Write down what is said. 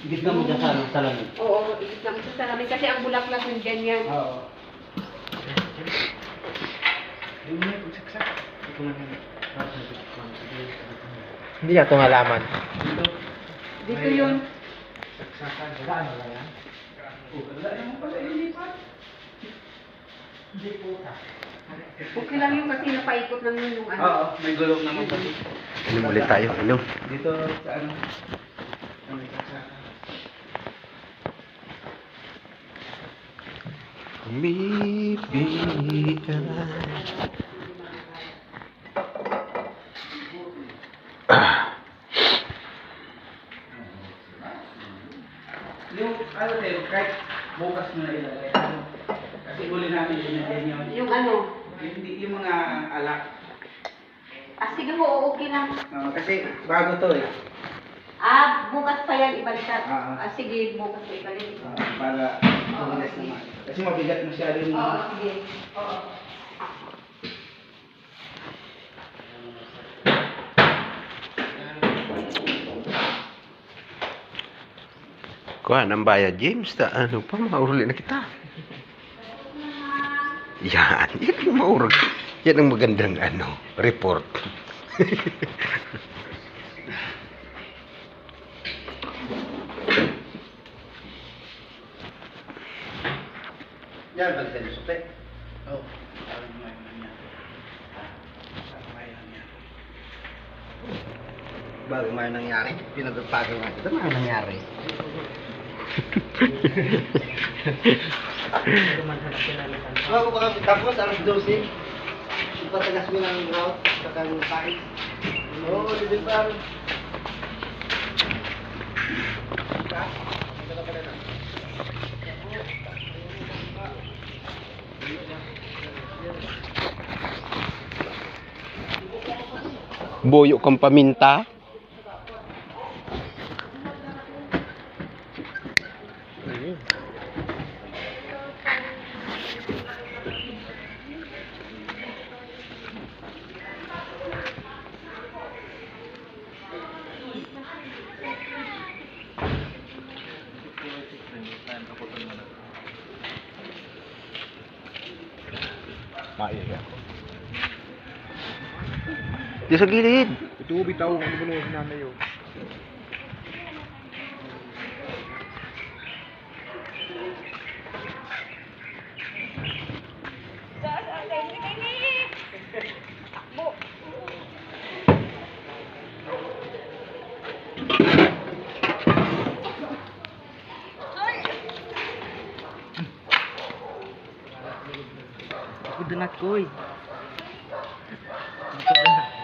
Gitna mo dyan sa salamin. Oo, igitna mo sa salamin kasi ang bulaklak yung ganyan. Oo. Yung may pagsaksak. Ito na yan. Hindi na itong halaman. Dito yun. Saksakan. Wala na yan. Wala naman pala ilipat. Hindi puta. Okay lang yun kasi napaikot lang yun yung ano. Oo, may gulong naman pati. Inom ulit tayo, inom. Dito sa ano. May saksakan. Bibigyan. Yung ano tayo, kahit bukas mo na ilagay. Kasi huli namin din yun. Yung ano. Yung mga alak. Ah, sige po, okay lang. Kasi bago to eh. Ah, bukas pa yan ibalikan. Ah. Ah, sige, bukas pa ibalik. Para tumalas naman. Kasi mabigat masyado yung Oo, sige. Oo. Kuha ng bayad, James. Ano pa, mauruli na kita. Yan, yan ang maurog. Yan ang magandang report. yan, balik tayo sa supe. Oo. Bago may nangyari, pinagpapagal nga. Ito mga nangyari. Bago pa kami tapos, alas 12. Ipatagas mo ng route, saka ng pain. Oo, hindi pa. Boyo kang paminta. Maiya. Di sa gilid. Ito, bitaw. Ano ba naman sinanay yun? Ako dunat ko eh. Ako dunat.